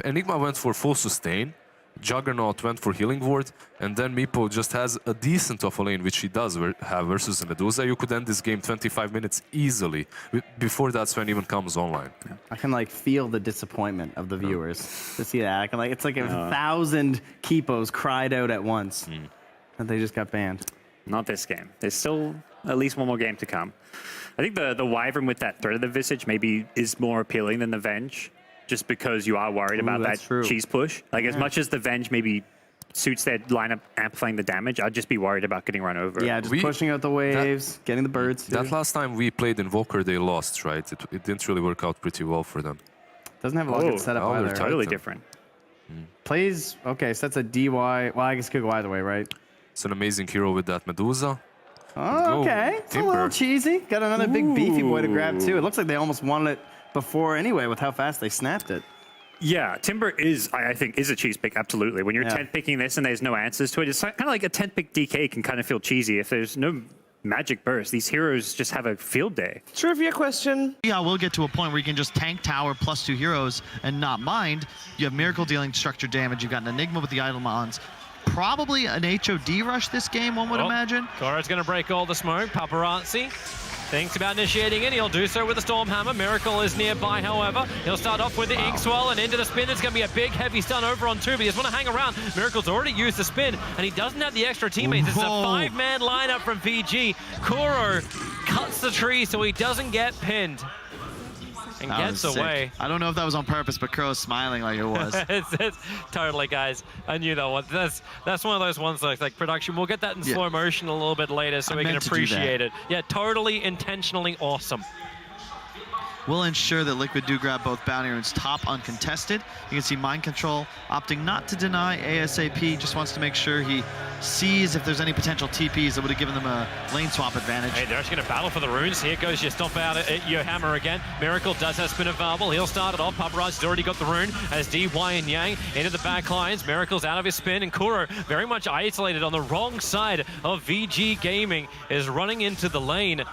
Enigma went for full sustain, Juggernaut went for healing ward, and then Meepo just has a decent of a lane, which he does have versus Medusa. You could end this game 25 minutes easily before that Sven even comes online. I can like feel the disappointment of the viewers to see that. I can, like, it's like 1,000 Keepos cried out at once that they just got banned. Not this game. There's still at least one more game to come. I think the Wyvern with that Thread of the Visage maybe is more appealing than the Venge, just because you are worried about that cheese push. Like, as much as the Venge maybe suits their lineup amplifying the damage, I'd just be worried about getting run over. Yeah, just pushing out the waves, getting the birds. That last time we played Invoker, they lost, right? It didn't really work out pretty well for them. Doesn't have a lot of setup either. They're totally different. Plays, okay, so that's a DY. Well, I guess it could go either way, right? It's an amazing hero with that Medusa. Oh, okay. It's a little cheesy. Got another big beefy boy to grab, too. It looks like they almost wanted it before anyway with how fast they snapped it. Yeah, Timber is, I think, is a cheese pick, absolutely. When you're 10th picking this and there's no answers to it, it's kind of like a 10th pick DK can kind of feel cheesy. If there's no magic burst, these heroes just have a field day. Trivia question. Yeah, we'll get to a point where you can just tank tower plus 2 heroes and not mind. You have Miracle dealing structure damage. You've got an Enigma with the Eidolons. Probably an HOD rush this game, one would imagine. Kora's going to break all the smoke. Paparazzi thinks about initiating it. He'll do so with the Stormhammer. Miracle is nearby, however. He'll start off with the Inkswell and into the spin. It's going to be a big, heavy stun over on 2, but he just want to hang around. Miracle's already used the spin, and he doesn't have the extra teammates. It's a 5-man lineup from VG. Kuro cuts the tree so he doesn't get pinned. And gets away. I don't know if that was on purpose, but Crow's smiling like it was. it's totally, guys. I knew that one. That's one of those ones like production. We'll get that in slow motion a little bit later so we can appreciate it. Yeah, totally intentionally awesome. We'll ensure that Liquid do grab both bounty runes top uncontested. You can see Mind Control opting not to deny ASAP, just wants to make sure he sees if there's any potential TPs that would have given them a lane swap advantage. Hey, they're actually going to battle for the runes. Here goes your stomp out at your hammer again. Miracle does have spin available. He'll start it off. Paparazzi's already got the rune as DY and Yang into the back lines. Miracle's out of his spin, and Kuro very much isolated on the wrong side of VG Gaming is running into the lane.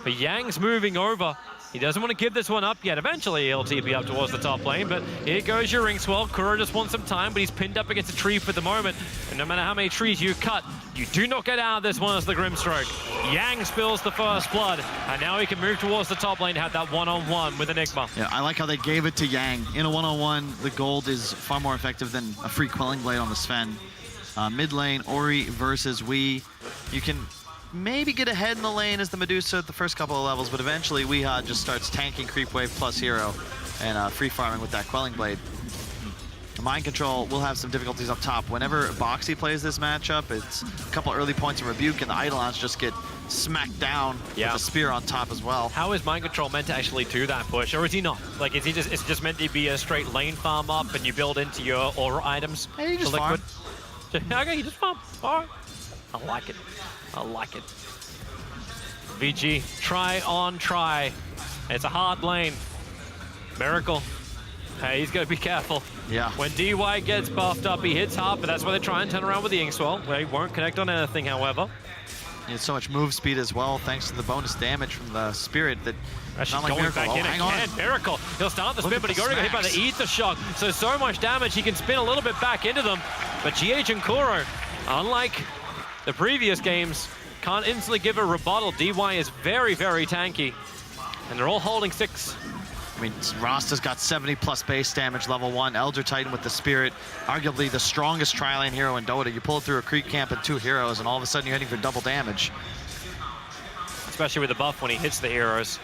But Yang's moving over. He doesn't want to give this one up yet. Eventually, he'll TP up towards the top lane, but here goes your ring swell. Kuro just wants some time, but he's pinned up against a tree for the moment. And no matter how many trees you cut, you do not get out of this one as the Grimstroke. Yang spills the first blood, and now he can move towards the top lane to have that one-on-one with Enigma. Yeah, I like how they gave it to Yang. In a one-on-one, the gold is far more effective than a free Quelling Blade on the Sven. Mid lane, Ori versus Wii. You can maybe get ahead in the lane as the Medusa at the first couple of levels, but eventually Weeha just starts tanking creep wave plus hero and free farming with that Quelling Blade. Mind Control will have some difficulties up top. Whenever Boxy plays this matchup, it's a couple early points of rebuke, and the Eidolons just get smacked down with a spear on top as well. How is Mind Control meant to actually do that push, or is he not? Like, is he just? It's just meant to be a straight lane farm up, and you build into your aura items. Hey, you just farm. Okay, you just farm. All right, I like it. I like it. VG, try on try. It's a hard lane. Miracle. Hey, he's got to be careful. Yeah. When DY gets buffed up, he hits hard, but that's why they try and turn around with the Inkswell. They won't connect on anything, however. He has so much move speed as well, thanks to the bonus damage from the Spirit that actually not like going Miracle. back in again. Miracle. He'll start the spin, but he got hit by the Ether Shock. So much damage, he can spin a little bit back into them. But GH and Kuro, unlike the previous games, can't instantly give a rebuttal. DY is very, very tanky. And they're all holding 6. I mean, Rasta's got 70+ base damage, level 1. Elder Titan with the Spirit, arguably the strongest tri-lane hero in Dota. You pull it through a creep camp and 2 heroes, and all of a sudden you're hitting for double damage. Especially with the buff when he hits the heroes.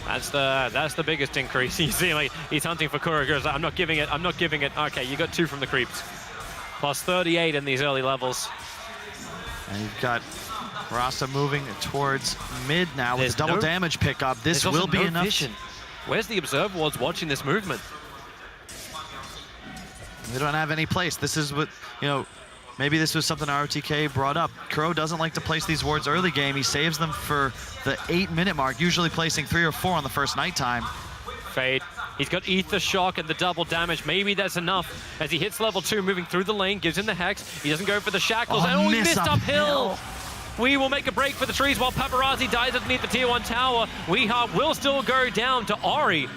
That's the biggest increase. You see, like, he's hunting for Kuro. Like, I'm not giving it. I'm not giving it. Okay, you got 2 from the creeps. Plus 38 in these early levels. And you've got Rasta moving towards mid now with a double damage pickup. This will be enough. Vision. Where's the Observer Wards watching this movement? They don't have any place. This is what, you know, maybe this was something ROTK brought up. Crow doesn't like to place these wards early game. He saves them for the 8-minute mark, usually placing 3 or 4 on the first nighttime. Fade. He's got Ether Shock and the double damage. Maybe that's enough. As he hits level 2, moving through the lane, gives him the Hex. He doesn't go for the Shackles. Oh, he missed uphill. We will make a break for the trees while Paparazzi dies underneath the tier 1 tower. Weeha will still go down to Ori,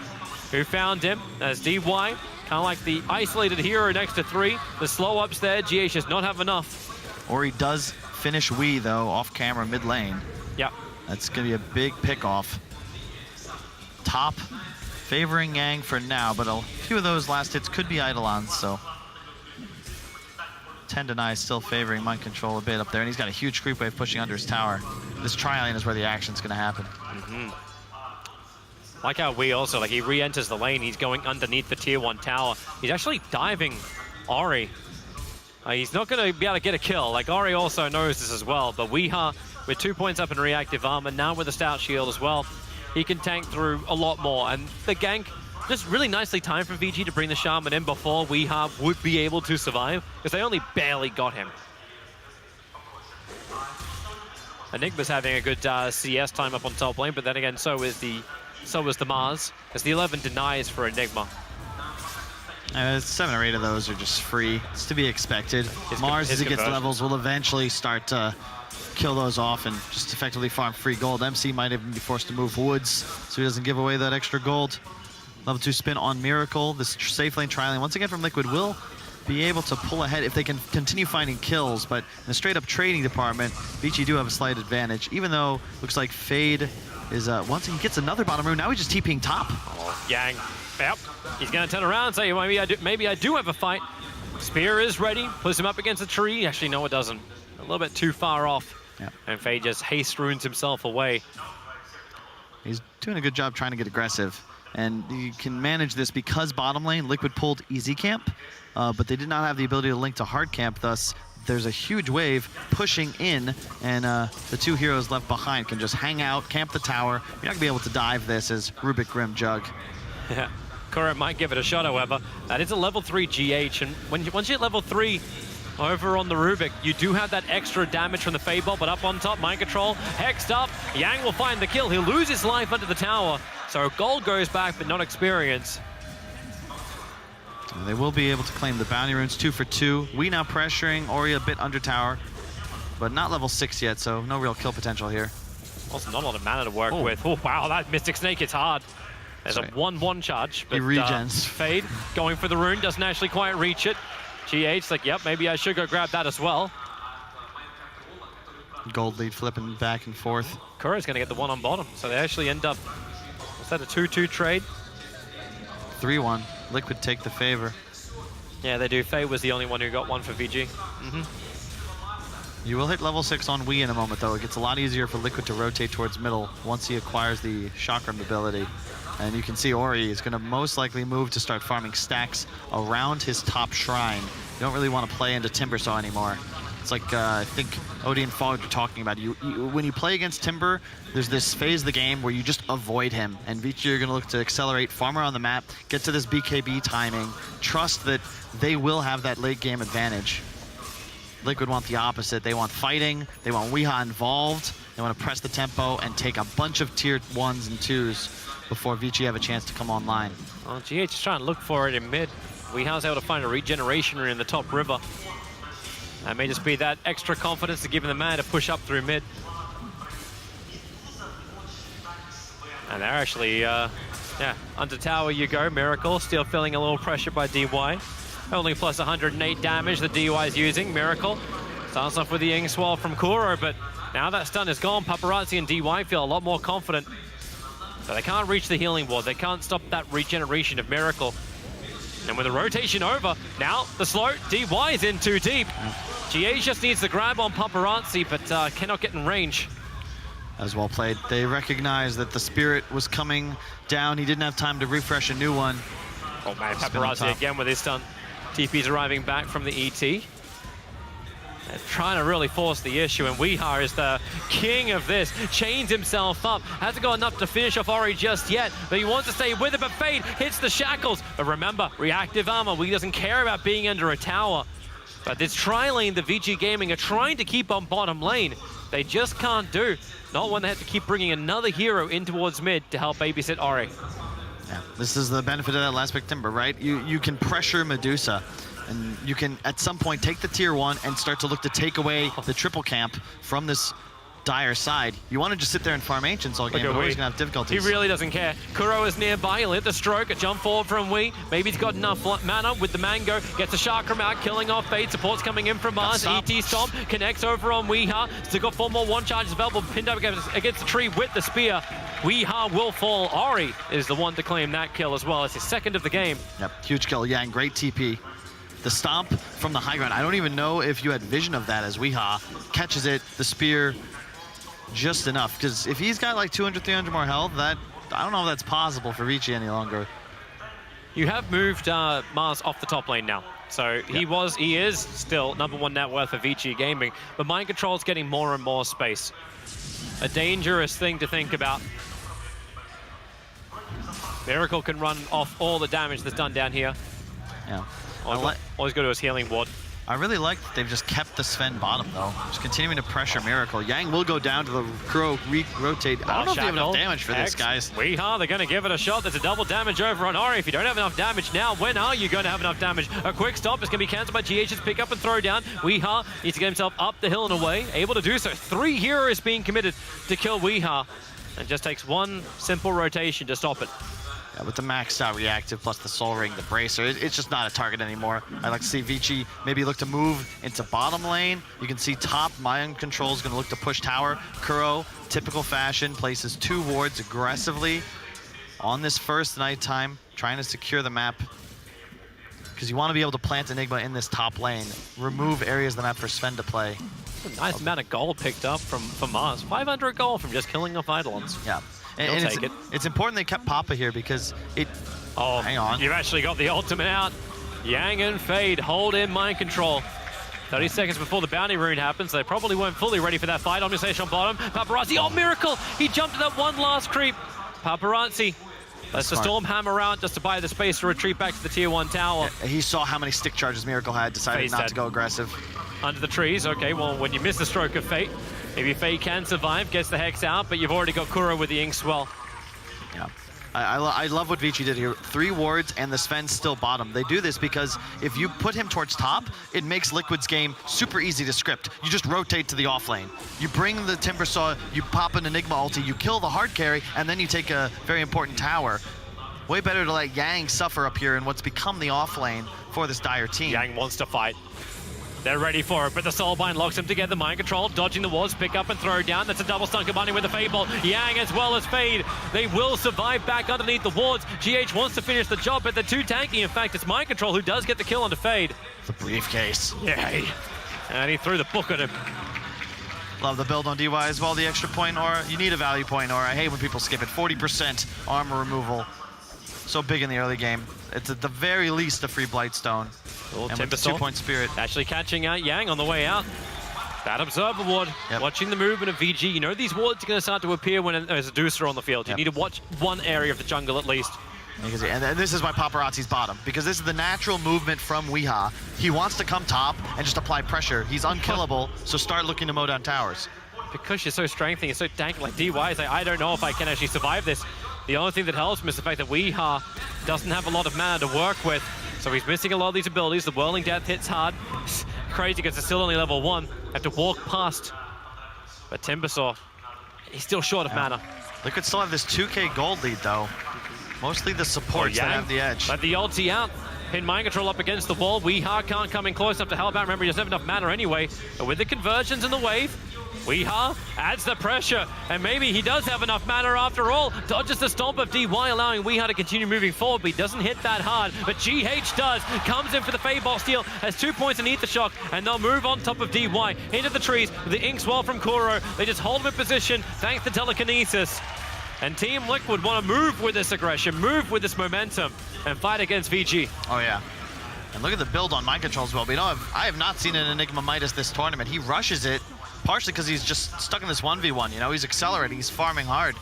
who found him as DY Kind of like the isolated hero next to 3. The slow ups there, GH does not have enough. Ori does finish Wii, though, off camera mid lane. Yep. That's going to be a big pick-off. Top favoring Yang for now, but a few of those last hits could be Eidolons, so 10-9 still favoring Mind Control a bit up there, and he's got a huge creep wave pushing under his tower. This tri-lane is where the action's going to happen. Like how we also, like he re-enters the lane, he's going underneath the tier 1 tower. He's actually diving Ori. He's not going to be able to get a kill. Like Ori also knows this as well, but Weeha with 2 points up in reactive armor, now with a stout shield as well, he can tank through a lot more. And the gank, just really nicely timed for VG to bring the Shaman in before Weeha would be able to survive, because they only barely got him. Enigma's having a good CS time up on top lane, but then again, so is the Mars, as the 11 denies for Enigma. 7 or 8 of those are just free. It's to be expected. Mars, as he gets levels, will eventually start to kill those off and just effectively farm free gold. MC might even be forced to move woods so he doesn't give away that extra gold. Level 2 spin on Miracle. This safe lane tri-lane, once again from Liquid, will be able to pull ahead if they can continue finding kills, but in the straight up trading department, Vici do have a slight advantage, even though looks like Fade is, once he gets another bottom rune, now he's just TPing top. Oh, Yang, yep, he's gonna turn around and say, maybe I do have a fight. Spear is ready, puts him up against the tree. Actually, no, it doesn't. A little bit too far off. Yep. And Fade just haste runes himself away. He's doing a good job trying to get aggressive. And you can manage this because bottom lane, Liquid pulled easy camp, but they did not have the ability to link to hard camp. Thus, there's a huge wave pushing in, and the 2 heroes left behind can just hang out, camp the tower. You're not going to be able to dive this as Rubik Grim Jug. Yeah, Kura might give it a shot, however. That is a level 3 GH, and once you hit level 3, over on the Rubik, you do have that extra damage from the Fade Bolt, but up on top, Mind Control, hexed up. Yang will find the kill. He'll lose his life under the tower. So gold goes back, but not experience. They will be able to claim the bounty runes 2 for 2. We now pressuring Ori a bit under tower, but not level 6 yet, so no real kill potential here. Also not a lot of mana to work with. Oh, wow, that Mystic Snake hits hard. There's a 1-1 charge, but he regens. Fade going for the rune, doesn't actually quite reach it. GH's like, yep, maybe I should go grab that as well. Gold lead flipping back and forth. Kura's gonna get the 1 on bottom, so they actually end up, was that a 2-2 trade? 3-1, Liquid take the favor. Yeah, they do. Fade was the only one who got 1 for VG. You will hit level 6 on Wii in a moment, though. It gets a lot easier for Liquid to rotate towards middle once he acquires the Chakram ability. And you can see Ori is going to most likely move to start farming stacks around his top shrine. You don't really want to play into Timbersaw anymore. It's like, I think Odie and Fogg are talking about. When you play against Timber, there's this phase of the game where you just avoid him. And Vici are going to look to accelerate, farm around the map, get to this BKB timing, trust that they will have that late game advantage. Liquid want the opposite. They want fighting, they want Weeha involved, they want to press the tempo and take a bunch of tier 1s and 2s before Vici have a chance to come online. Well, GH is trying to look for it in mid. Weeha's able to find a regeneration rune in the top river. That may just be that extra confidence to give him the man to push up through mid. And they're actually, yeah, under tower you go. Miracle still feeling a little pressure by DY. Only plus 108 damage the DY is using. Miracle starts off with the Ing Swell from Kuro, but now that stun is gone. Paparazzi and DY feel a lot more confident. So they can't reach the healing ward. They can't stop that regeneration of Miracle. And with the rotation over, now the slow, DY is in too deep. GH just needs the grab on Paparazzi, but cannot get in range. As well played. They recognize that the Spirit was coming down. He didn't have time to refresh a new one. Oh man, Paparazzi again with his stun. TP's arriving back from the ET. They're trying to really force the issue, and Weeha is the king of this. Chains himself up. Hasn't got enough to finish off Ori just yet, but he wants to stay with it, but Fade hits the shackles. But remember, reactive armor. Wee doesn't care about being under a tower. But this tri-lane, the VG Gaming are trying to keep on bottom lane. They just can't do. Not when they have to keep bringing another hero in towards mid to help babysit Ori. Yeah, this is the benefit of that last pick Timber, right? You can pressure Medusa, and you can at some point take the tier 1 and start to look to take away the triple camp from this Dire side. You want to just sit there and farm Ancients all game, but Ori's going to have difficulties. He really doesn't care. Kuro is nearby. He'll hit the stroke. A jump forward from Wii. Maybe he's got enough mana with the Mango. Gets a Chakram out, killing off Fade. Support's coming in from Mars. ET Stomp connects over on Weeha. Still got 4 more one charges available. Pinned up against the tree with the spear. Weeha will fall. Ori is the one to claim that kill as well. It's his second of the game. Yep, huge kill. Yang, great TP. The stomp from the high ground. I don't even know if you had vision of that as Weeha catches it, the spear, just enough. Because if he's got like 200, 300 more health, I don't know if that's possible for Vici any longer. You have moved Mars off the top lane now. So he is still #1 net worth for Vici Gaming, but Mind Control's getting more and more space. A dangerous thing to think about. Miracle can run off all the damage that's done down here. Yeah. All he's got to do is healing ward. I really like that they've just kept the Sven bottom, though. Just continuing to pressure Miracle. Yang will go down to the Kuro rotate. I don't know if they have enough damage for this, guys. Weeha, they're going to give it a shot. There's a double damage over on Ori. If you don't have enough damage now, when are you going to have enough damage? A quick stop is going to be cancelled by GH's pick up and throw down. Weeha needs to get himself up the hill and away. Able to do so. 3 heroes being committed to kill Weeha. And just takes one simple rotation to stop it. Yeah, with the maxed out reactive plus the Soul Ring, the Bracer, it's just not a target anymore. I like to see Vici maybe look to move into bottom lane. You can see top Mind Control is going to look to push tower. Kuro, typical fashion, places 2 wards aggressively on this first nighttime, trying to secure the map. Because you want to be able to plant Enigma in this top lane, remove areas of the map for Sven to play. A nice amount of gold picked up from Mars. 500 gold from just killing off Eidolons. Yeah. And it's important they kept Papa here because it... Oh, hang on. You've actually got the ultimate out. Yang and Fade hold in Mind Control. 30 seconds before the bounty rune happens. They probably weren't fully ready for that fight. Omnisation on bottom. Paparazzi, oh, miracle! He jumped to that one last creep. Paparazzi lets the Storm Hammer out just to buy the space to retreat back to the tier 1 tower. Yeah, he saw how many stick charges Miracle had, decided Fade's not dead. to go aggressive. Under the trees, okay, well, when you miss the stroke of Fate, maybe Fate can survive, gets the Hex out, but you've already got Kuro with the Ink Swell. Yeah. I love what Vici did here. 3 wards and the Sven's still bottom. They do this because if you put him towards top, it makes Liquid's game super easy to script. You just rotate to the off lane. You bring the Timbersaw, you pop an Enigma ulti, you kill the hard carry, and then you take a very important tower. Way better to let Yang suffer up here in what's become the off lane for this Dire team. Yang wants to fight. They're ready for it, but the Soulbind locks them together. Mind Control, dodging the wards, pick up and throw down. That's a double stun combining with the Fade Bolt. Yang as well as Fade. They will survive back underneath the wards. GH wants to finish the job, but they're too tanky. In fact, it's Mind Control who does get the kill onto Fade. The briefcase. Yeah, and he threw the book at him. Love the build on DY as well, the extra point aura. You need a value point aura. I hate when people skip it. 40% armor removal. So big in the early game. It's at the very least a free Blightstone. And with the 2-point Spirit. Actually catching out Yang on the way out. That Observer Ward, watching the movement of VG. You know these wards are going to start to appear when there's a Deucer on the field. You need to watch one area of the jungle at least. And this is why Paparazzi's bottom, because this is the natural movement from Weeha. He wants to come top and just apply pressure. He's unkillable, so start looking to mow down towers. Because you're so strengthy, you're so tanky, like DY is like, I don't know if I can actually survive this. The only thing that helps him is the fact that Weeha doesn't have a lot of mana to work with, so he's missing a lot of these abilities. The Whirling Death hits hard. It's crazy because it's still only level 1. Have to walk past. But Timbersaw, he's still short of mana. Liquid still have this 2k gold lead though. Mostly the supports that have the edge. Let the ulti out. Pin Mind Control up against the wall. Weeha can't come in close enough to help out. Remember, he doesn't have enough mana anyway. But with the conversions and the wave, Weeha adds the pressure, and maybe he does have enough mana after all. Dodges the stomp of DY, allowing Weeha to continue moving forward, but he doesn't hit that hard. But GH does, comes in for the Fade Bolt steal, has 2 points underneath the shock, and they'll move on top of DY into the trees with the Ink Swell from Kuro. They just hold him in position thanks to telekinesis. And Team Liquid want to move with this aggression, move with this momentum, and fight against VG. Oh yeah. And look at the build on Mind Control as well. But you know, I have not seen an Enigma Midas this tournament. He rushes it, partially because he's just stuck in this 1v1, you know? He's accelerating, he's farming hard.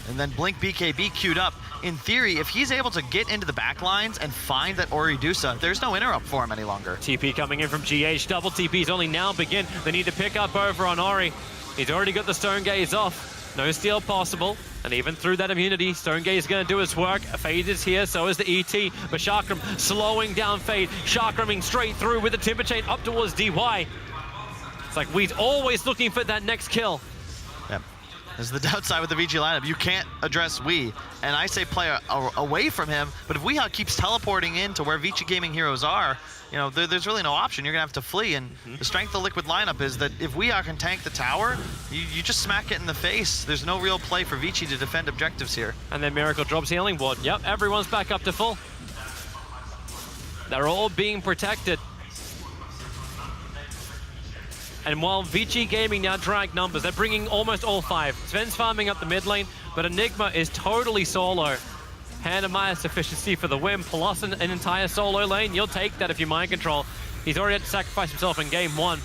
And then Blink BKB queued up. In theory, if he's able to get into the back lines and find that Oridusa, there's no interrupt for him any longer. TP coming in from GH, double TPs only now begin. They need to pick up over on Ori. He's already got the Stone Gaze off. No steal possible, and even through that immunity, Stone Gaze is going to do his work. Fade is here, so is the ET, but Chakram slowing down Fade. Chakraming straight through with the Timber Chain up towards DY. It's like we're always looking for that next kill. This is the downside with the VG lineup. You can't address Wii. And I say play away from him, but if Weehaw keeps teleporting into where Vici Gaming heroes are, you know, there's really no option. You're going to have to flee. And the strength of the Liquid lineup is that if Weehaw can tank the tower, you just smack it in the face. There's no real play for Vici to defend objectives here. And then Miracle drops Healing Ward. Yep, everyone's back up to full. They're all being protected. And while Vici Gaming now drag numbers, they're bringing almost all 5. Sven's farming up the mid lane, but Enigma is totally solo. Hand of Maya's efficiency for the win, plus an entire solo lane. You'll take that if you mind control. He's already had to sacrifice himself in game 1.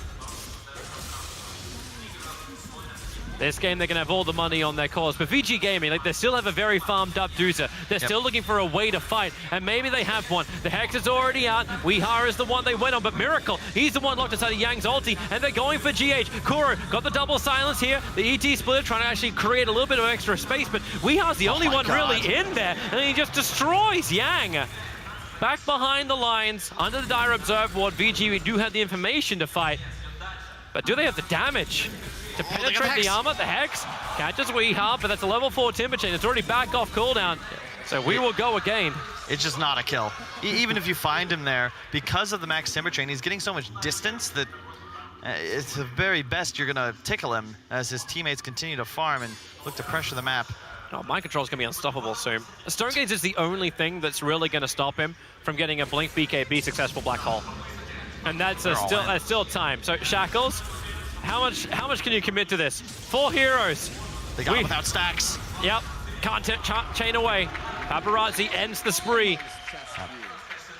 This game, they're going to have all the money on their cause. But VG Gaming, like, they still have a very farmed up Doozer. They're still looking for a way to fight, and maybe they have one. The Hex is already out. Weehaw is the one they went on, but Miracle, he's the one locked inside of Yang's ulti, and they're going for GH. Kuro got the double silence here. The ET split trying to actually create a little bit of extra space, but Weehaw's the only one really in there, and he just destroys Yang. Back behind the lines, under the Dire Observe Ward, VG, we do have the information to fight, but do they have the damage to penetrate the armor? The Hex catches Weehaw, but that's a level 4 Timber Chain. It's already back off cooldown, so we will go again. It's just not a kill. Even if you find him there, because of the max Timber Chain, he's getting so much distance that it's the very best you're going to tickle him as his teammates continue to farm and look to pressure the map. No, mind control's going to be unstoppable soon. Stonegaze is the only thing that's really going to stop him from getting a Blink BKB successful Black Hole. And that's still time. So Shackles, how much can you commit to this? 4 heroes. They got him without stacks. Yep, can't chain away. Paparazzi ends the spree.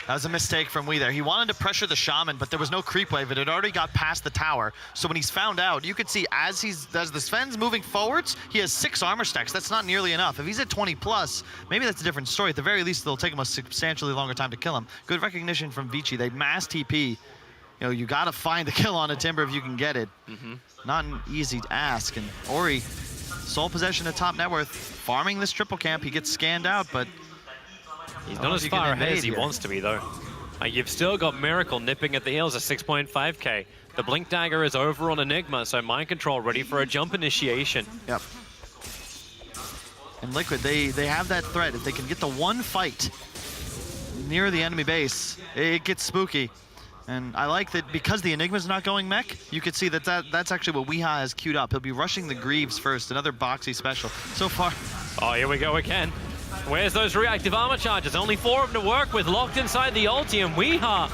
That was a mistake from Wii there. He wanted to pressure the Shaman, but there was no creep wave. It had already got past the tower. So when he's found out, you could see as the Sven's moving forwards, he has 6 armor stacks. That's not nearly enough. If he's at 20 plus, maybe that's a different story. At the very least, it'll take him a substantially longer time to kill him. Good recognition from Vici. They mass TP. You know, you got to find the kill on a Timber if you can get it. Not an easy ask. And Ori, sole possession of top net worth, farming this triple camp. He gets scanned out, but he's not as far ahead as he wants to be, though. You've still got Miracle nipping at the heels at 6.5k. The Blink Dagger is over on Enigma, so Mind Control ready for a jump initiation. Yep. And Liquid, they have that threat. If they can get the one fight near the enemy base, it gets spooky. And I like that because the Enigma's not going mech, you could see that's actually what Weehaw has queued up. He'll be rushing the Greaves first, another boxy special. So far. Oh, here we go again. Where's those reactive armor charges? Only 4 of them to work with, locked inside the ulti, and Weehaw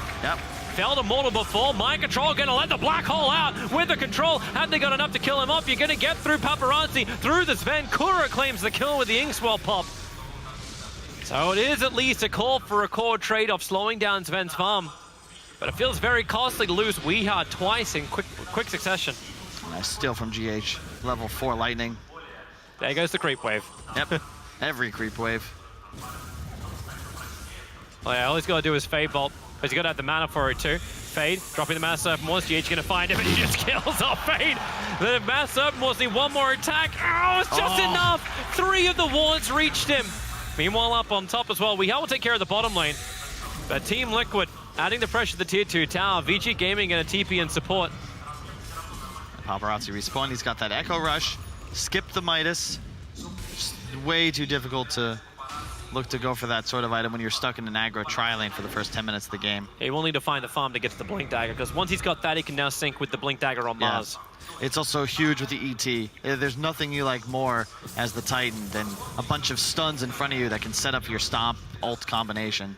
fell to mortal before. Mind Control gonna let the Black Hole out with the control. Have they got enough to kill him off? You're gonna get through Paparazzi, through the Sven. Kura claims the kill with the Inkswell pop. So it is at least a call for a core trade-off, slowing down Sven's farm. But it feels very costly to lose Weehaw twice in quick succession. Nice steal from GH. Level 4 lightning. There goes the creep wave. Yep. Every creep wave. Well, yeah, all he's got to do is Fade Bolt, because he's got to have the mana for it too. Fade, dropping the Mass Serpent Morse. GH going to find him, and he just kills off Fade. The Mass Serpent Morse need one more attack. Oh, it's just enough. 3 of the wards reached him. Meanwhile, up on top as well, Weehaw will take care of the bottom lane. But Team Liquid adding the pressure to the tier 2 tower. VG Gaming and a TP in support. Paparazzi respawn. He's got that Echo Rush. Skip the Midas. Just way too difficult to look to go for that sort of item when you're stuck in an aggro tri-lane for the first 10 minutes of the game. He will need to find the farm to get to the Blink Dagger, because once he's got that, he can now sync with the Blink Dagger on Mars. It's also huge with the ET. There's nothing you like more as the Titan than a bunch of stuns in front of you that can set up your stomp ult combination.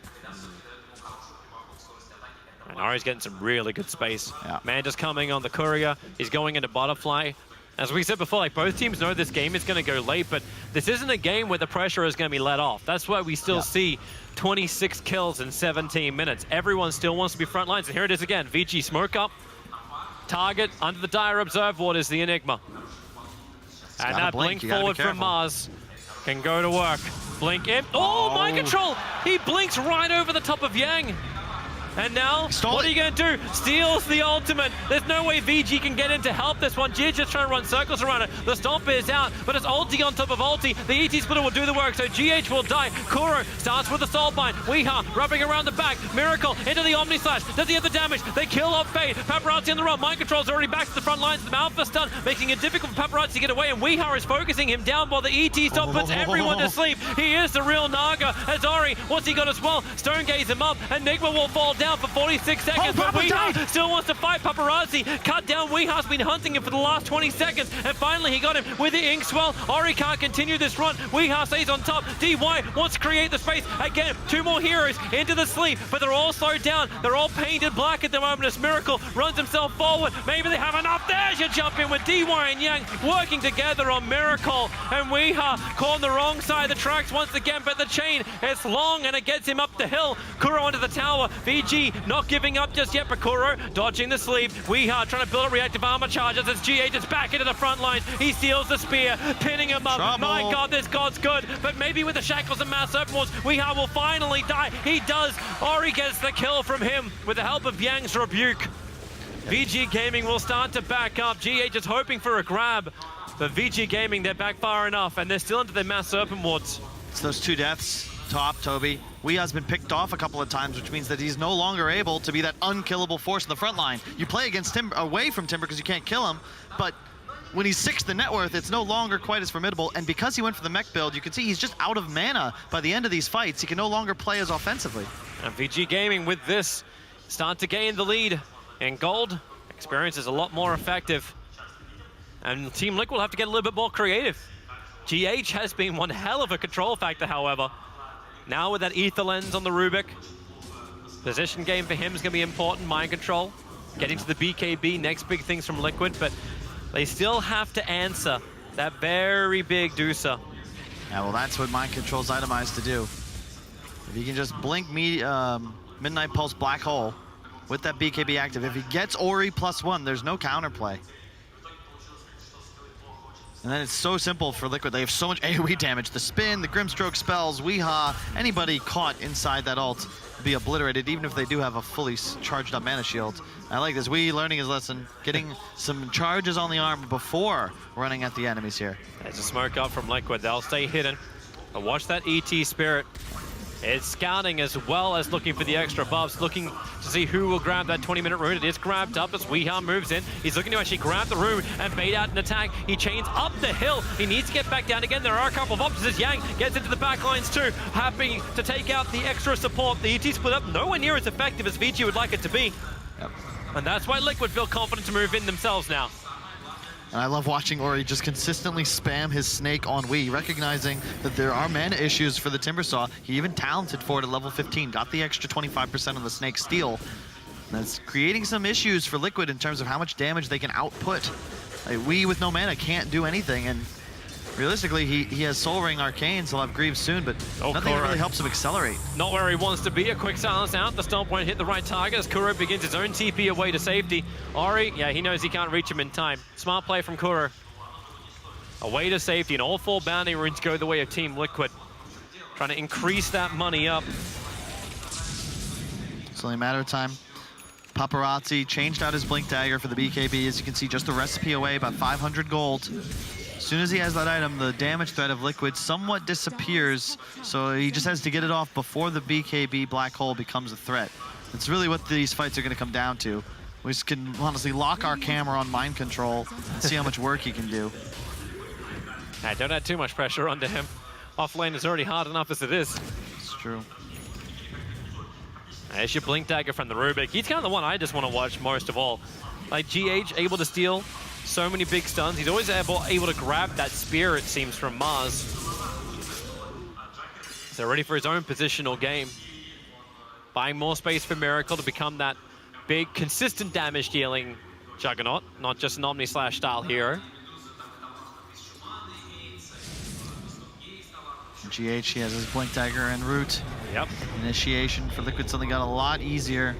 And Ari's getting some really good space. Manda's coming on the Courier. He's going into Butterfly. As we said before, like, both teams know this game is going to go late, but this isn't a game where the pressure is going to be let off. That's why we still see 26 kills in 17 minutes. Everyone still wants to be front lines, and here it is again. VG smoke up. Target under the Dire Observe Ward is the Enigma. And that blink forward from Mars can go to work. Blink in. Oh, Mind Control! He blinks right over the top of Yang. And now, what are you going to do? Steals the ultimate. There's no way VG can get in to help this one. GH just trying to run circles around it. The stomp is out, but it's ulti on top of ulti. The ET splitter will do the work, so GH will die. Kuro starts with the soulbind. Weeha wrapping around the back. Miracle into the Omni Slash. Does he have the damage? They kill off Fade. Paparazzi on the run. Mind Control's already back to the front lines. The Alpha stun, making it difficult for Paparazzi to get away, and Weeha is focusing him down while the ET stop puts everyone to sleep. He is the real Naga. As Ori, what's he got as well? Stone gaze him up, and Enigma will fall down for 46 seconds, but Weeha still wants to fight Paparazzi. Cut down. Weeha's been hunting him for the last 20 seconds, and finally he got him with the Ink Swell. Ori can't continue this run. Weeha stays on top. DY wants to create the space. Again, 2 more heroes into the sleep, but they're all slowed down. They're all painted black at the moment as Miracle runs himself forward. Maybe they have enough. There's your jump in with DY and Yang working together on Miracle, and Weeha caught on the wrong side of the tracks once again, but the chain is long and it gets him up the hill. Kuro onto the tower. VG not giving up just yet, but Kuro dodging the sleep. Weeha trying to build up reactive armor charges as GH is back into the front lines. He steals the spear, pinning him up. Trouble. My God, this God's good, but maybe with the shackles and mass open walls, Weeha will finally die. He does. Ori gets the kill from him with the help of Yang's rebuke. VG Gaming will start to back up. GH is hoping for a grab, but VG Gaming, they're back far enough, and they're still into their mass serpent wards. It's those 2 deaths top, Toby. Weeha's been picked off a couple of times, which means that he's no longer able to be that unkillable force in the front line. You play against Timber, away from Timber, because you can't kill him, but when he's 6th in net worth, it's no longer quite as formidable, and because he went for the mech build, you can see he's just out of mana by the end of these fights. He can no longer play as offensively. And VG Gaming with this start to gain the lead. In gold, experience is a lot more effective. And Team Liquid will have to get a little bit more creative. GH has been one hell of a control factor, however. Now with that ether lens on the Rubik, position game for him is going to be important. Mind control, getting to the BKB, next big things from Liquid, but they still have to answer that very big Dusa. Yeah, well, that's what Mind Control's itemized to do. If you can just blink Midnight Pulse Black Hole with that BKB active, if he gets Ori +1, there's no counterplay. And then it's so simple for Liquid. They have so much AoE damage. The spin, the Grimstroke spells, Weeha, anybody caught inside that ult will be obliterated, even if they do have a fully charged up mana shield. I like this. Wee learning his lesson, getting some charges on the arm before running at the enemies here. There's a smoke up from Liquid. They'll stay hidden. But watch that ET Spirit. It's scouting as well as looking for the extra buffs, looking to see who will grab that 20-minute rune. It is grabbed up as Weeha moves in. He's looking to actually grab the rune and bait out an attack. He chains up the hill. He needs to get back down again. There are a couple of options as Yang gets into the back lines too. Happy to take out the extra support. The ET split up nowhere near as effective as VG would like it to be. Yep. And that's why Liquid feel confident to move in themselves now. And I love watching Ori just consistently spam his snake on Wii, recognizing that there are mana issues for the Timbersaw. He even talented for it at level 15, got the extra 25% on the snake steal. That's creating some issues for Liquid in terms of how much damage they can output. Like, Wii with no mana can't do anything, and realistically, he has Soul Ring Arcane, so he'll have Greaves soon, but nothing that really helps him accelerate. Not where he wants to be. A quick silence out. The stomp won't hit the right target as Kuro begins his own TP away to safety. Ori, yeah, he knows he can't reach him in time. Smart play from Kuro. Away to safety, and all 4 bounty runes go the way of Team Liquid. Trying to increase that money up. It's only a matter of time. Paparazzi changed out his Blink Dagger for the BKB. As you can see, just a recipe away, about 500 gold. As soon as he has that item, the damage threat of Liquid somewhat disappears, so he just has to get it off before the BKB Black Hole becomes a threat. It's really what these fights are going to come down to. We just can honestly lock our camera on Mind Control and see how much work he can do. Hey, don't add too much pressure onto him. Offlane is already hard enough as it is. It's true. There's your Blink Dagger from the Rubik. He's kind of the one I just want to watch most of all. Like GH, able to steal so many big stuns. He's always able to grab that spear, it seems, from Mars. So ready for his own positional game. Buying more space for Miracle to become that big, consistent damage dealing juggernaut, not just an Omni-Slash style hero. GH, he has his Blink Dagger and Root. Yep. Initiation for Liquid suddenly got a lot easier.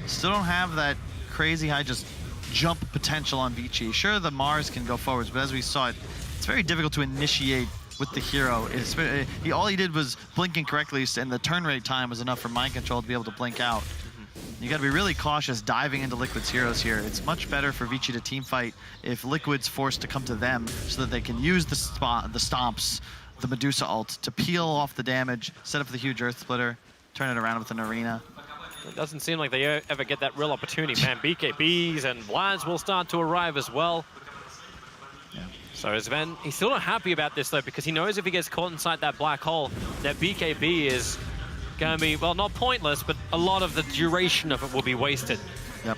Still don't have that crazy high just jump potential on Vici. Sure, the Mars can go forwards, but as we saw, it's very difficult to initiate with the hero. All he did was blinking correctly, and the turn rate time was enough for Mind Control to be able to blink out. You got to be really cautious diving into Liquid's heroes here. It's much better for Vici to team fight if Liquid's forced to come to them so that they can use the stomps, the Medusa ult, to peel off the damage, set up the huge Earth Splitter, turn it around with an arena. It doesn't seem like they ever get that real opportunity, man. BKBs and Vlads will start to arrive as well. Yeah. So Sven, he's still not happy about this though, because he knows if he gets caught inside that black hole, that BKB is going to be, well, not pointless, but a lot of the duration of it will be wasted. Yep.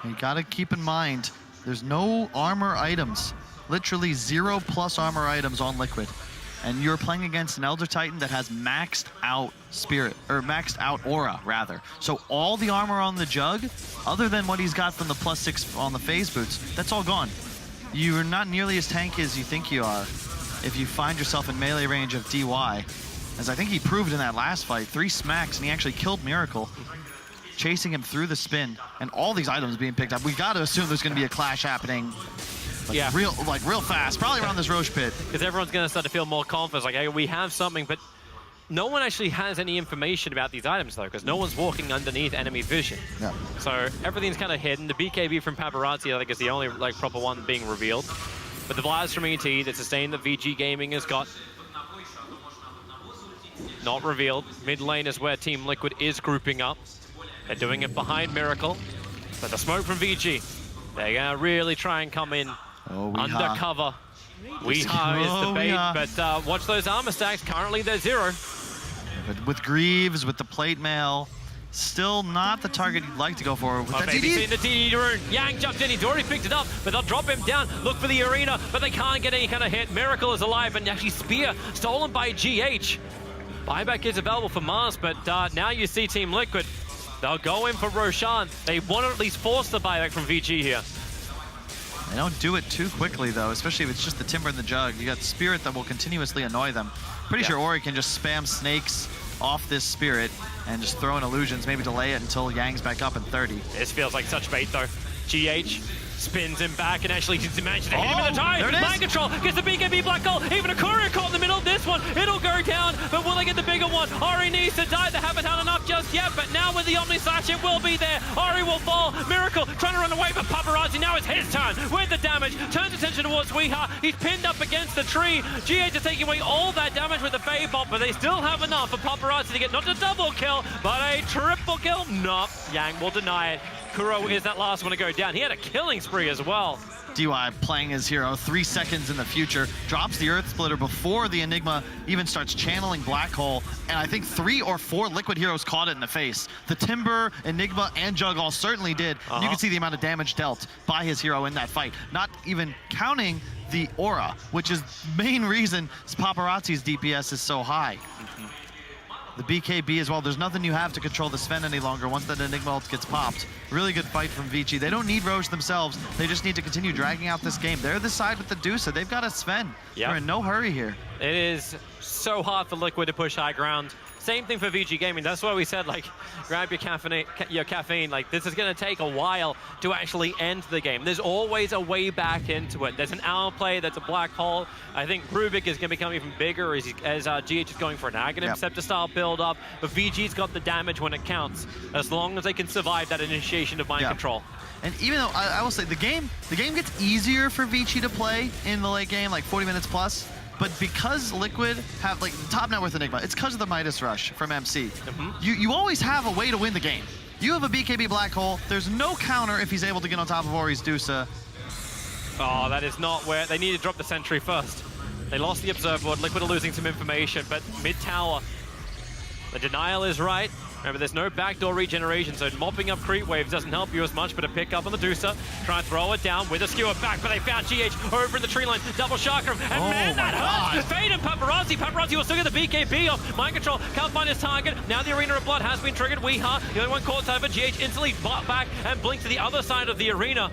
You got to keep in mind, there's no armor items. Literally 0+ armor items on Liquid. And you're playing against an Elder Titan that has maxed out Spirit, or maxed out Aura, rather. So all the armor on the Jug, other than what he's got from the +6 on the phase boots, that's all gone. You're not nearly as tanky as you think you are if you find yourself in melee range of DY. As I think he proved in that last fight, 3 smacks, and he actually killed Miracle, chasing him through the spin, and all these items being picked up. We got to assume there's going to be a clash happening, real fast, probably around this Roche pit. Because everyone's going to start to feel more confident, like, hey, we have something, but no one actually has any information about these items, though, because no one's walking underneath enemy vision. Yeah. So everything's kind of hidden. The BKB from Paparazzi, I think, is the only proper one being revealed. But the Vlads from ET, the sustain that VG Gaming has got, not revealed. Mid lane is where Team Liquid is grouping up. They're doing it behind Miracle. But the smoke from VG, they're going to really try and come in undercover. Weeha is the bait, but watch those armor stacks. Currently, they're 0. But with Greaves, with the plate mail, still not the target you'd like to go for. With that DD. The DD rune. Yang jumped in. He's already picked it up, but they'll drop him down. Look for the arena, but they can't get any kind of hit. Miracle is alive, and actually Spear stolen by GH. Buyback is available for Mars, but now you see Team Liquid. They'll go in for Roshan. They want to at least force the buyback from VG here. They don't do it too quickly, though, especially if it's just the Timber and the Jug. You got Spirit that will continuously annoy them. Pretty sure Ori can just spam snakes off this Spirit and just throw in illusions, maybe delay it until Yang's back up in 30. This feels like such bait, though. GH spins him back and actually manages to hit him in the tie. Mind control gets the BKB black hole. Even a courier caught in the middle of this one. It'll go down, but will they get the bigger one? Ori needs to die. They haven't had enough just yet, but now with the Omni Slash, it will be there. Ori will fall. Miracle trying to run away, but Paparazzi, now it's his turn with the damage. Turns attention towards Weeha. He's pinned up against the tree. GH is taking away all that damage with the Fade Bomb, but they still have enough for Paparazzi to get not a double kill, but a triple kill. No, Yang will deny it. Kuro is that last one to go down. He had a killing spree as well. DY playing his hero 3 seconds in the future, drops the Earth Splitter before the Enigma even starts channeling Black Hole, and I think 3 or 4 Liquid heroes caught it in the face. The Timber, Enigma, and Jug all certainly did. And you can see the amount of damage dealt by his hero in that fight, not even counting the Aura, which is the main reason Paparazzi's DPS is so high. The BKB as well. There's nothing you have to control the Sven any longer once that Enigma ult gets popped. Really good fight from Vici. They don't need Roche themselves. They just need to continue dragging out this game. They're the side with the Dusa. They've got a Sven. They're in no hurry here. It is so hard for Liquid to push high ground. Same thing for VG Gaming. That's why we said, like, grab your caffeine. Like, this is going to take a while to actually end the game. There's always a way back into it. There's an hour play that's a black hole. I think Rubik is going to become even bigger as GH is going for an Aghanim Scepter style build up. But VG's got the damage when it counts, as long as they can survive that initiation of mind control. And even though I will say the game gets easier for Vici to play in the late game, like 40 minutes plus. But because Liquid have, like, top net worth Enigma, it's because of the Midas Rush from MC. You always have a way to win the game. You have a BKB Black Hole. There's no counter if he's able to get on top of Ori's Dusa. Oh, that is not where... They need to drop the sentry first. They lost the Observer Board. Liquid are losing some information, but mid-tower, the denial is right. Remember, there's no backdoor regeneration, so mopping up creep waves doesn't help you as much, but a pick up on the Dusa. Try and throw it down with a skewer back, but they found GH over in the tree line. Double chakra, and man, that hurts! Fade and Paparazzi. Paparazzi will still get the BKB off. Mind control, can't find his target. Now the Arena of Blood has been triggered. Weeha, the only one caught time, but GH instantly bought back and blinked to the other side of the arena.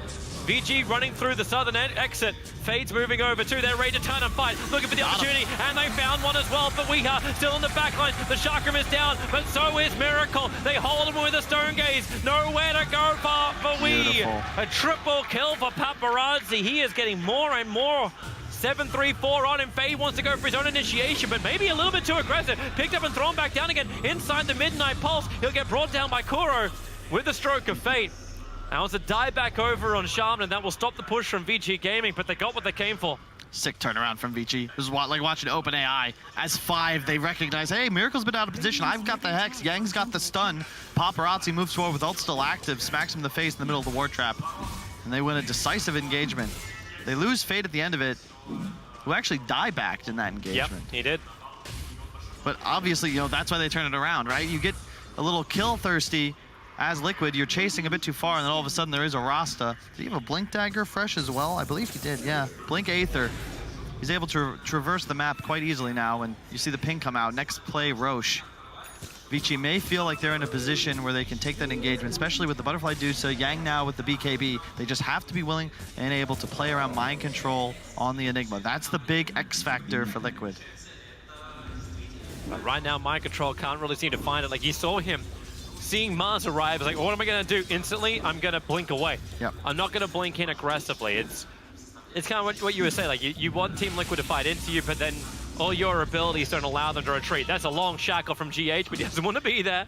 VG running through the southern exit. Fade's moving over too. They're ready to turn and fight, looking for the opportunity, and they found one as well. But we are still in the back line. The chakram is down, but so is Miracle. They hold him with a stone gaze. Nowhere to go for we. A triple kill for Paparazzi. He is getting more and more. 7-3-4 on him. Fade wants to go for his own initiation, but maybe a little bit too aggressive. Picked up and thrown back down again inside the Midnight Pulse. He'll get brought down by Kuro. with the stroke of fate. That was a die back over on Shaman, and that will stop the push from VG Gaming, but they got what they came for. Sick turnaround from Vici. This is like watching OpenAI. As 5, they recognize, hey, Miracle's been out of position. I've got the Hex. Yang's got the stun. Paparazzi moves forward with ult still active, smacks him in the face in the middle of the ward trap. And they win a decisive engagement. They lose Fate at the end of it, who actually die-backed in that engagement. Yep, he did. But obviously, you know, that's why they turn it around, right? You get a little kill-thirsty as Liquid, you're chasing a bit too far, and then all of a sudden there is a Rasta. Did he have a Blink Dagger fresh as well? I believe he did, yeah. Blink Aether. He's able to traverse the map quite easily now, and you see the ping come out. Next play, Roche. Vici may feel like they're in a position where they can take that engagement, especially with the Butterfly Dusa, Yang now with the BKB. They just have to be willing and able to play around mind control on the Enigma. That's the big X factor for Liquid. But right now, mind control can't really seem to find it. Like, you saw him seeing Mars arrive. It's like, what am I going to do instantly? I'm going to blink away. Yep. I'm not going to blink in aggressively. It's kind of what you were saying. Like, you want Team Liquid to fight into you, but then all your abilities don't allow them to retreat. That's a long shackle from GH, but he doesn't want to be there.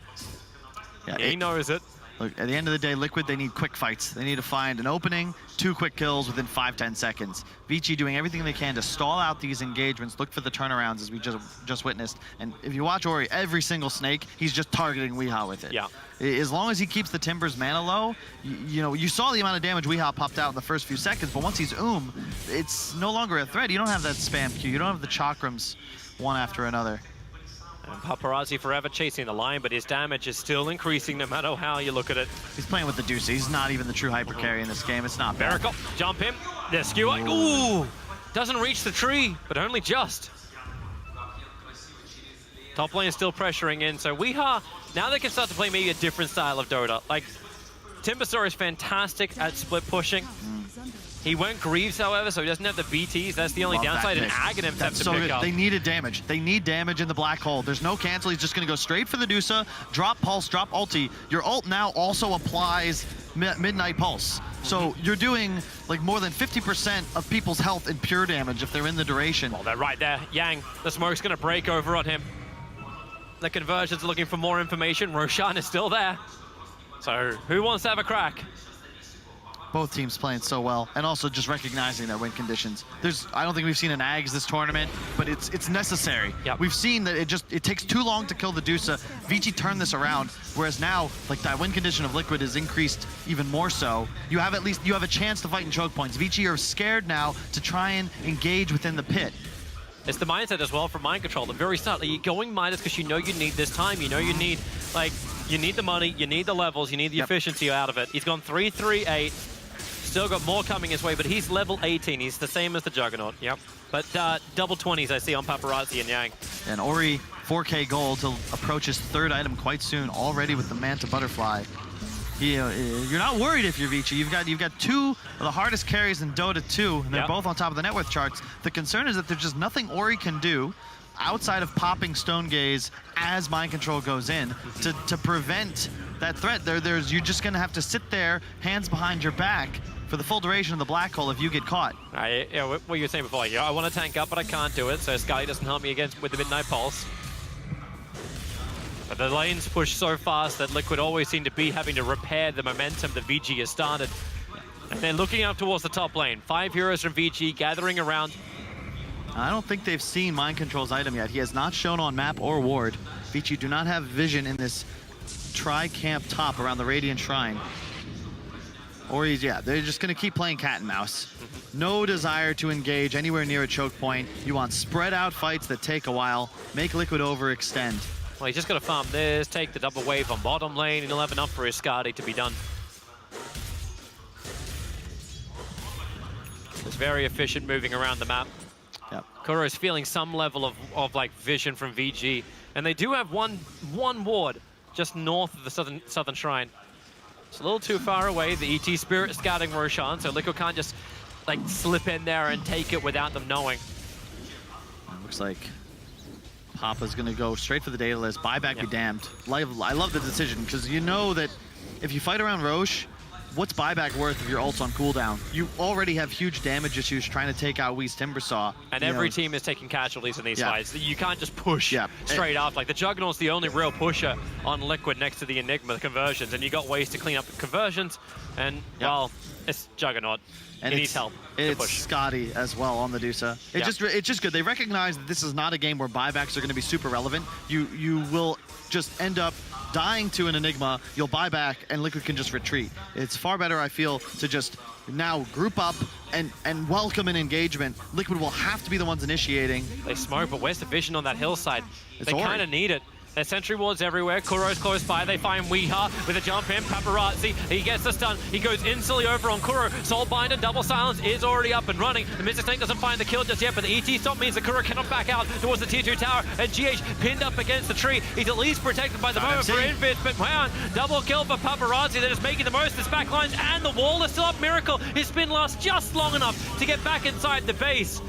Yeah, he knows it. Look, at the end of the day, Liquid, they need quick fights. They need to find an opening, 2 quick kills within 5-10 seconds. Vici doing everything they can to stall out these engagements, look for the turnarounds as we just witnessed. And if you watch Ori, every single snake, he's just targeting Weehaw with it. Yeah. As long as he keeps the Timbers mana low, you know, you saw the amount of damage Weehaw popped out in the first few seconds, but once he's it's no longer a threat. You don't have that spam queue. You don't have the chakrams one after another. And Paparazzi forever chasing the line, but his damage is still increasing no matter how you look at it. He's playing with the Deuce. He's not even the true hyper carry in this game. It's not bad. Miracle, jump him. The skewer. Ooh! Doesn't reach the tree, but only just. Top lane is still pressuring in, so Weehaw, now they can start to play maybe a different style of Dota. Like, Timbersaw is fantastic at split pushing. He went Greaves, however, so he doesn't have the BTs. That's the only downside, and Aghanims have to pick up. They needed damage. They need damage in the black hole. There's no cancel. He's just going to go straight for the Dusa, drop Pulse, drop ulti. Your ult now also applies Midnight Pulse. So you're doing like more than 50% of people's health in pure damage if they're in the duration. Well, they're right there. Yang, the smoke's going to break over on him. The conversion's looking for more information. Roshan is still there. So who wants to have a crack? Both teams playing so well, and also just recognizing their win conditions. I don't think we've seen an Ags this tournament, but it's necessary. Yep. We've seen that it takes too long to kill the Dusa. Vici turned this around, whereas now, like, that win condition of Liquid is increased even more so. You have a chance to fight in choke points. Vici are scared now to try and engage within the pit. It's the mindset as well from mind control. The very start, like, you're going minus because you know you need this time. You know you need, like, you need the money, you need the levels, you need the efficiency out of it. He's gone 3-3-8. Still got more coming his way, but he's level 18. He's the same as the Juggernaut. Yep. But double 20s I see on Paparazzi and Yang. And Ori, 4K gold to approach his 3rd item quite soon, already with the Manta Butterfly. You're not worried if you're Vici. You've got 2 of the hardest carries in Dota 2, and they're both on top of the net worth charts. The concern is that there's just nothing Ori can do outside of popping Stone Gaze as mind control goes in to prevent that threat. You're just going to have to sit there, hands behind your back, for the full duration of the black hole if you get caught. What you were saying before, I want to tank up, but I can't do it, so Sky doesn't help me with the Midnight Pulse. But the lanes push so fast that Liquid always seem to be having to repair the momentum that VG has started. And they're looking up towards the top lane. 5 heroes from VG gathering around. I don't think they've seen Mind Control's item yet. He has not shown on map or ward. Vici do not have vision in this tri-camp top around the Radiant Shrine. Or they're just going to keep playing cat and mouse. No desire to engage anywhere near a choke point. You want spread out fights that take a while. Make Liquid overextend. Well, he's just got to farm this, take the double wave on bottom lane, and he'll have enough for his Skadi to be done. It's very efficient moving around the map. Yep. Kuro is feeling some level of like vision from VG, and they do have one ward just north of the southern shrine. It's a little too far away. The ET Spirit is scouting Roshan, so Liquid can't just like slip in there and take it without them knowing. Looks like Papa's gonna go straight for the data list. Buyback be damned. I love the decision, because you know that if you fight around Roche, what's buyback worth if your ult's on cooldown? You already have huge damage issues trying to take out Wee's Timbersaw. And every team is taking casualties in these Yeah. fights. You can't just push straight up. Like the Juggernaut's the only real pusher on Liquid next to the Enigma conversions, and you got ways to clean up the conversions. And well, it's Juggernaut. And he needs help. It's Scotty as well on the Dusa. It's just good. They recognize that this is not a game where buybacks are going to be super relevant. You will just end up dying to an Enigma. You'll buy back, and Liquid can just retreat. It's far better, I feel, to just now group up and welcome an engagement. Liquid will have to be the ones initiating. They smoke, but where's the vision on that hillside? It's They kind of need it. There's sentry wards everywhere. Kuro's close by. They find Weeha with a jump in. Paparazzi, he gets the stun. He goes instantly over on Kuro. Soulbinder, double silence is already up and running. The Mystic Snake doesn't find the kill just yet, but the ET stop means that Kuro cannot back out towards the tier 2 tower. And GH pinned up against the tree. He's at least protected by the moment for Invis, but wow, double kill for Paparazzi. They're just making the most of this backlines, and the wall is still up. Miracle, his spin lasts just long enough to get back inside the base.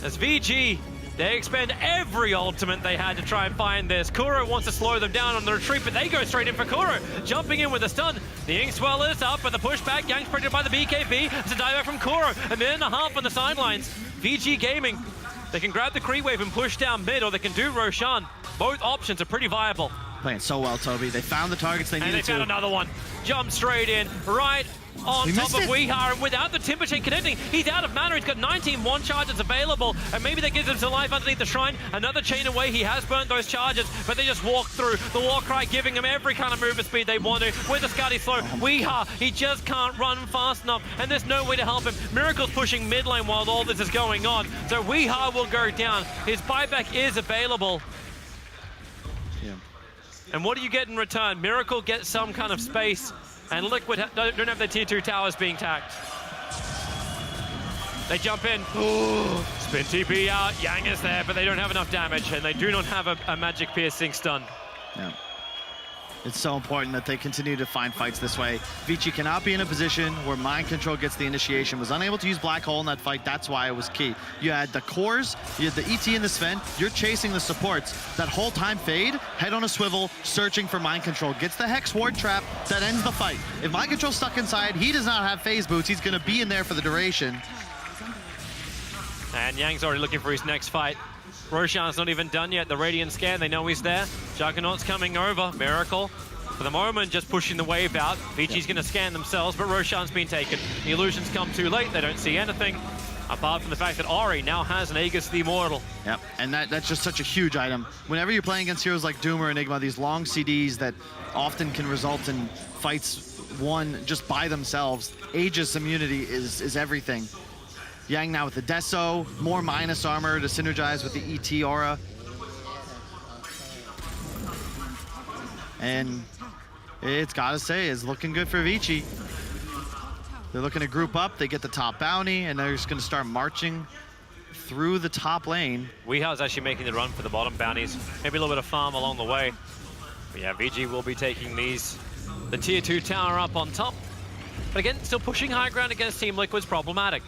As VG, they expend every ultimate they had to try and find this. Kuro wants to slow them down on the retreat, but they go straight in for Kuro. Jumping in with a stun. The Inkswell is up, but the pushback, Yang's protected by the BKB. It's a dive from Kuro. A minute and a half on the sidelines. VG Gaming, they can grab the creep wave and push down mid, or they can do Roshan. Both options are pretty viable. Playing so well, Toby. They found the targets they needed to. And they found another one. Jump straight in, right on top of Weeha, and without the Timber Chain connecting, he's out of mana. He's got 19 one charges available, and maybe that gives him some life underneath the shrine. Another chain away, he has burnt those charges, but they just walk through. The Warcry giving him every kind of movement speed they want to. With the Scotty slow, Weeha, he just can't run fast enough, and there's no way to help him. Miracle's pushing mid lane while all this is going on, so Weeha will go down. His buyback is available. And what do you get in return? Miracle gets some kind of space, and Liquid don't have their tier 2 towers being tacked. They jump in. Spin TP out. Yang is there, but they don't have enough damage, and they do not have a magic piercing stun. Yeah. It's so important that they continue to find fights this way. Vici cannot be in a position where Mind Control gets the initiation. Was unable to use Black Hole in that fight. That's why it was key. You had the cores, you had the ET and the Sven. You're chasing the supports. That whole time Fade, head on a swivel, searching for Mind Control. Gets the Hex Ward trap, that ends the fight. If Mind Control's stuck inside, he does not have phase boots. He's going to be in there for the duration. And Yang's already looking for his next fight. Roshan's not even done yet. The Radiant scan, they know he's there. Juggernaut's coming over. Miracle, for the moment, just pushing the wave out. Vichi's going to scan themselves, but Roshan's been taken. The illusions come too late. They don't see anything, apart from the fact that Ori now has an Aegis the Immortal. Yep, and that's just such a huge item. Whenever you're playing against heroes like Doom or Enigma, these long CDs that often can result in fights won just by themselves, Aegis immunity is everything. Yang now with the Deso, more minus armor to synergize with the ET aura. And it's gotta say, it's looking good for Vici. They're looking to group up, they get the top bounty, and they're just gonna start marching through the top lane. Weeha's actually making the run for the bottom bounties. Maybe a little bit of farm along the way. But yeah, VG will be taking the tier 2 tower up on top. But again, still pushing high ground against Team Liquid's problematic.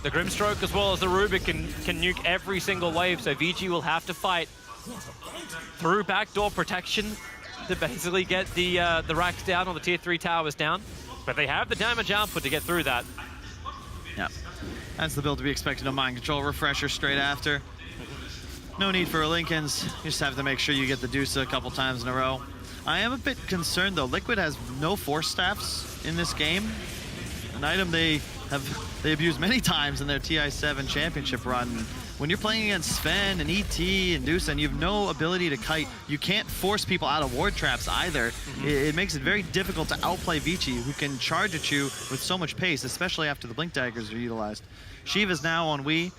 The Grimstroke as well as the Rubik can nuke every single wave, so VG will have to fight through backdoor protection to basically get the racks down or the tier 3 towers down. But they have the damage output to get through that. Yeah, that's the build to be expected on Mind Control. Refresher straight after. No need for a Lincolns. You just have to make sure you get the Dusa a couple times in a row. I am a bit concerned though. Liquid has no Force Staffs in this game. An item they abused many times in their TI7 championship run. When you're playing against Sven and ET and Dusa and you have no ability to kite, you can't force people out of ward traps either. It makes it very difficult to outplay Vici, who can charge at you with so much pace, especially after the Blink Daggers are utilized. Shiva's now on Wii,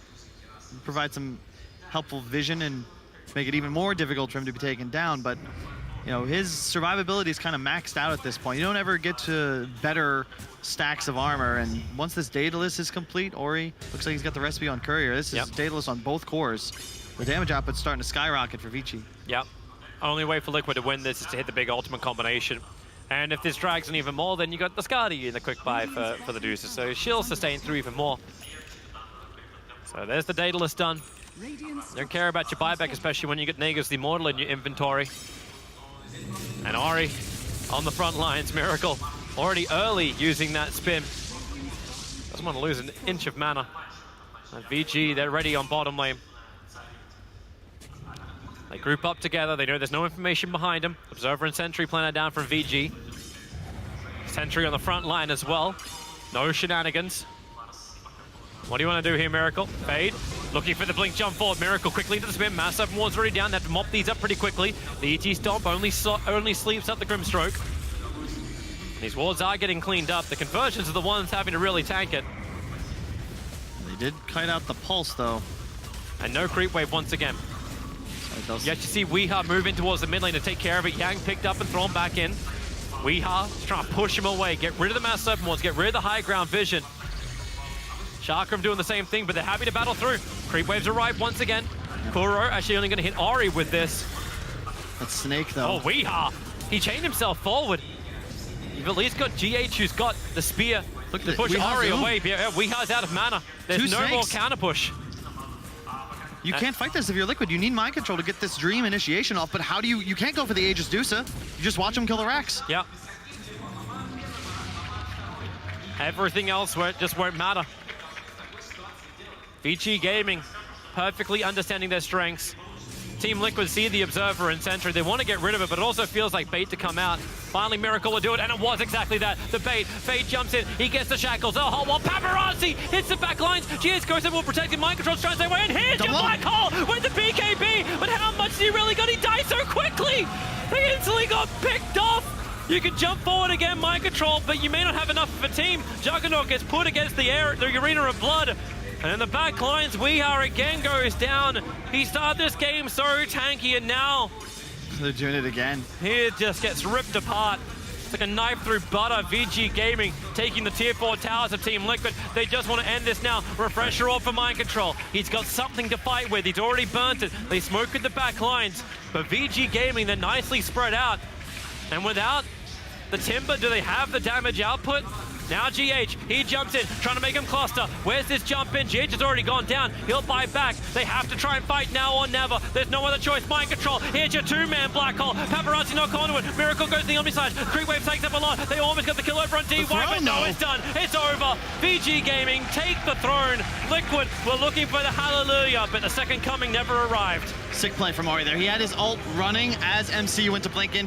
provide some helpful vision and make it even more difficult for him to be taken down, but you know, his survivability is kind of maxed out at this point. You don't ever get to better stacks of armor, and once this Daedalus is complete, Ori looks like he's got the recipe on Courier. This is Daedalus on both cores. The damage output's starting to skyrocket for Vici. Yep. Only way for Liquid to win this is to hit the big ultimate combination. And if this drags on even more, then you got the Skadi in the quick buy for the Deuces. So she'll sustain through even more. So there's the Daedalus done. Don't care about your buyback, especially when you get Nagus the Immortal in your inventory. And Ori on the front lines. Miracle already early using that spin. Doesn't want to lose an inch of mana. And VG, they're ready on bottom lane. They group up together. They know there's no information behind them. Observer and Sentry planted down from VG. Sentry on the front line as well. No shenanigans. What do you want to do here, Miracle? Fade. Looking for the blink jump forward. Miracle quickly to the spin. Mass Open Ward's already down. They have to mop these up pretty quickly. The ET Stomp only sleeps up the Grimstroke. These wards are getting cleaned up. The conversions are the ones having to really tank it. They did kite out the pulse, though. And no creep wave once again. Yet you see Weeha move in towards the mid lane to take care of it. Yang picked up and thrown back in. Weeha is trying to push him away, get rid of the mass open ones, get rid of the high ground vision. Chakram doing the same thing, but they're happy to battle through. Creep waves arrive once again. Kuro actually only going to hit Ori with this. That's Snake, though. Oh, Weeha! He chained himself forward. You've at least got GH who's got the spear. Look to push Ori away. Yeah, Weeha's out of mana. There's no more counter push. You can't fight this if you're Liquid. You need mind control to get this Dream initiation off, but how do you can't go for the Aegis Dusa. You just watch him kill the Rax. Yeah. Everything else just won't matter. VG Gaming, perfectly understanding their strengths. Team Liquid see the Observer and Sentry. They want to get rid of it, but it also feels like bait to come out. Finally, Miracle will do it, and it was exactly that. The bait. Fade jumps in. He gets the shackles. Oh, hot one. Paparazzi hits the back lines. GS goes in, will protect him. Mind control's trying to stay away, and here's your black hole with the BKB. But how much he really got? He died so quickly. He instantly got picked off. You can jump forward again, mind control, but you may not have enough of a team. Juggernaut gets put against the arena of blood. And in the back lines, Weeha again goes down. He started this game so tanky, and now they're doing it again. He just gets ripped apart. It's like a knife through butter. VG Gaming taking the tier 4 towers of Team Liquid. They just want to end this now. Refresher off for mind control. He's got something to fight with. He's already burnt it. They smoke at the back lines. But VG Gaming, they're nicely spread out. And without the Timber, do they have the damage output? Now GH, he jumps in, trying to make him cluster. Where's this jump in? GH has already gone down. He'll buy back. They have to try and fight now or never. There's no other choice. Mind control. Here's your two-man black hole. Paparazzi knock onto it. Miracle goes to the Omni side. Creep wave takes up a lot. They almost got the kill over on DY, but no, it's done. It's over. VG Gaming take the throne. Liquid were looking for the hallelujah, but the second coming never arrived. Sick play from Ori there. He had his ult running as MC went to blink in.